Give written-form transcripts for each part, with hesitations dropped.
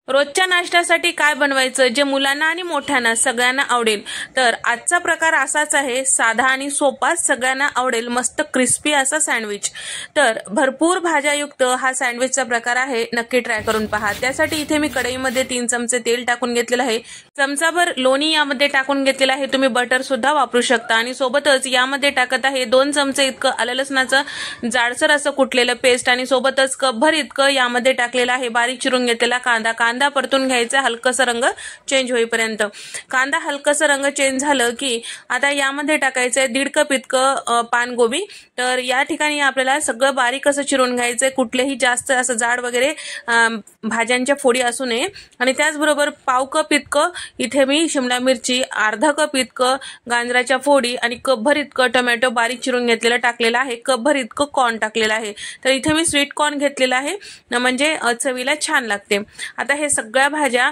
रोजच्या नाश्त्यासाठी काय बनवायचं जे मुलांना आणि मोठ्यांना सगळ्यांना आवडेल। तर आजचा प्रकार असाच आहे, साधा आणि सोपा, सगळ्यांना आवडेल, मस्त क्रिस्पी असा सँडविच। तर भरपूर भाज्यायुक्त हा सँडविचचा प्रकार आहे, नक्की ट्राय करून पहा। त्यासाठी इथे मी कढईमध्ये 3 चमचे तेल टाकून घेतलेलं आहे, चमचाभर लोणी यामध्ये टाकून घेतलेलं आहे, तुम्ही बटर सुद्धा वापरू शकता। आणि सोबतच यामध्ये टाकत आहे 2 चमचे इतकं आलं लसणाचं जाडसर असं कुटलेलं पेस्ट, आणि सोबतच कपभर इतकं यामध्ये टाकलेलं आहे बारीक चिरून घेतलेला कांदा। कांदा परतून घ्यायचा हलकासा रंग चेंज होईपर्यंत। कांदा हलकासा रंग चेंज झालं की आता यामध्ये टाकायचं आहे 1.5 कप इतकं पानगोबी। तर या ठिकाणी आपल्याला सगळं बारीक असं चिरून घ्यायचंय, कुठलेही जास्त असं जाड वगैरे भाज्यांच्या फोडी असू नये। आणि त्याचबरोबर पाव कप इतकं इथे मी शिमला मिरची, अर्धा कप इतकं गाजराच्या फोडी आणि कपभर इतकं टोमॅटो बारीक चिरून घेतलेलं टाकलेलं आहे, कपभर इतकं कॉर्न टाकलेलं आहे। तर इथे मी स्वीट कॉर्न घेतलेला आहे, म्हणजे चवीला छान लागते। आता हे सगळ्या भाज्या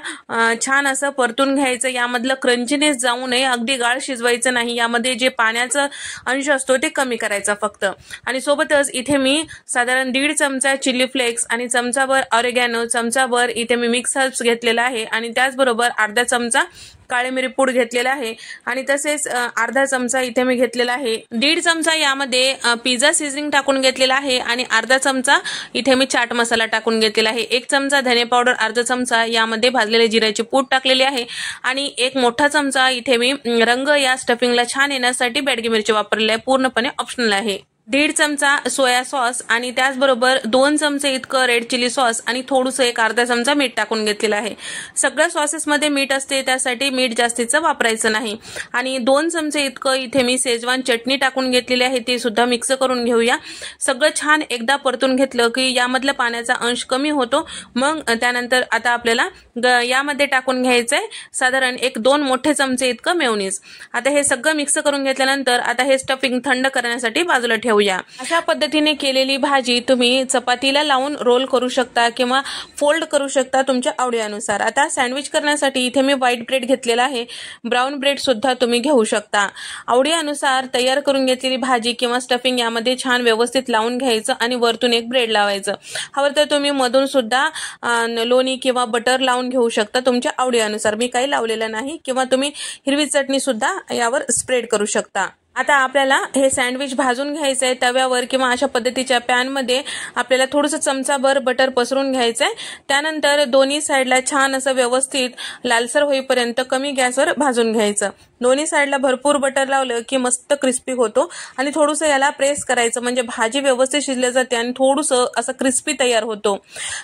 छान असं परतून घ्यायचं, यामधलं क्रंचीनेस जाऊ नये, अगदी गाळ शिजवायचं नाही, यामध्ये जे पाण्याचा अंश असतो ते कमी करायचा फक्त। आणि सोबतच इथे मी साधारण 1.5 चमचा चिली फ्लेक्स आणि चमचाभर ऑरेगॅनो, चमचाभर इथे मी मिक्स हर्ब्स घेतलेला आहे, आणि त्याचबरोबर अर्धा चमचा काळे मिरी पूड घेतलेला आहे, आणि तसेच अर्धा चमचा इथे मी घेतलेला आहे 1.5 चमचा यामध्ये पिझ्झा सीझनिंग टाकून घेतलेला आहे, आणि अर्धा चमचा इथे मी चाट मसाला टाकून घेतलेला आहे, 1 चमचा धने पावडर, अर्धा चमचा यामध्ये भाजलेले जिऱ्याची पूड टाकलेली आहे, आणि 1 मोठा चमचा इथे मी रंग या स्टफिंगला छान येण्यासाठी बेडगी मिरची वापरलेली आहे, पूर्णपणे ऑप्शनल आहे। 1.5 चमचा सोया सॉस, आणि त्याचबरोबर 2 चमचे इतकं रेड चिली सॉस, आणि थोडंसं अर्धा चमचा मीठ टाकून घेतलेलं आहे। सगळ्या सॉसेसमध्ये मीठ असते, त्यासाठी मीठ जास्तीचं वापरायचं नाही। आणि 2 चमचे इतकं इथे मी शेजवान चटणी टाकून घेतलेली आहे, ती सुद्धा मिक्स करून घेऊया। सगळं छान एकदा परतून घेतलं की यामधला पाण्याचा अंश कमी होतो। मग त्यानंतर आता आपल्याला यामध्ये टाकून घ्यायचंय साधारण 1-2 मोठे चमचे इतकं मेयोनीज। आता हे सगळं मिक्स करून घेतल्यानंतर आता हे स्टफिंग थंड करण्यासाठी बाजूला ठेवूया। अशा पद्धतीने केलेली भाजी तुम्ही चपातीला लावून रोल करू शकता किंवा फोल्ड करू शकता तुमच्या आवडीनुसार। आता सँडविच करण्यासाठी इथे मी व्हाईट ब्रेड घेतलेला आहे, ब्राऊन ब्रेड सुद्धा तुम्ही घेऊ शकता। आवडीनुसार तयार करून घेतलेली भाजी किंवा स्टफिंग यामध्ये छान व्यवस्थित लावून घ्यायचं, आणि वरतून एक ब्रेड लावायचं। हवं तर तुम्ही मधून सुद्धा लोणी किंवा बटर लावून घेऊ शकता तुमच्या आवडीनुसार, मी काही लावलेलं नाही, किंवा तुम्ही हिरवी चटणी सुद्धा यावर स्प्रेड करू शकता। आता आपल्याला हे सँडविच भाजून घ्यायचं आहे तव्यावर किंवा अशा पद्धतीच्या पॅन मध्ये। आपल्याला थोडंसं चमचाभर बटर पसरून घ्यायचंय, त्यानंतर दोन्ही साइडला छान असं व्यवस्थित लालसर होईपर्यंत कमी गॅसवर भाजून घ्यायचं। दोन्ही साइडला भरपूर बटर लावलं की मस्त क्रिस्पी होतो, आणि थोडंसं याला प्रेस करायचं म्हणजे भाजी व्यवस्थित शिजली जाते आणि थोडंसं असं क्रिस्पी तयार होतो।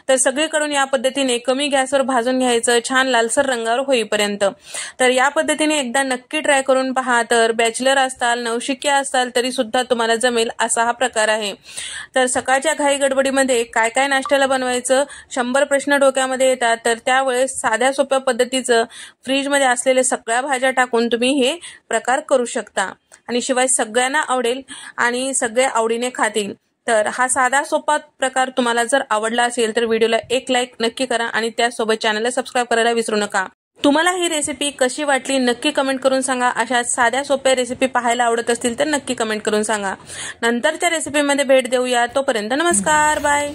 तर सगळीकडून या पद्धतीने कमी गॅसवर भाजून घ्यायचं, छान लालसर रंगावर होईपर्यंत। तर या पद्धतीने एकदा नक्की ट्राय करून पहा। तर बॅचलर असताल, नवशिक्या असताल तरी सुद्धा तुम्हाला जमेल असा हा प्रकार आहे। तर सकाळच्या घाई गडबडीमध्ये काय काय नाश्त्याला बनवायचं 100 प्रश्न डोक्यामध्ये येतात, तर त्यावेळेस साध्या सोप्या पद्धतीचं फ्रीजमध्ये असलेल्या सगळ्या भाज्या टाकून तुम्ही हे प्रकार करू शकता, आणि शिवाय सगळ्यांना आवडेल आणि सगळे आवडीने खातील। तर हा साधा सोपा प्रकार तुम्हाला जर आवडला असेल तर व्हिडिओला एक लाईक नक्की करा, आणि त्यासोबत चॅनलला सबस्क्राईब करायला विसरू नका। तुम्हाला ही रेसिपी कशी वाटली नक्की कमेंट करून सांगा। अशा साध्या सोप्या रेसिपी पाहायला आवडत असतील तर नक्की कमेंट करून सांगा। नंतरच्या रेसिपीमध्ये भेट देऊया, तोपर्यंत नमस्कार, बाय।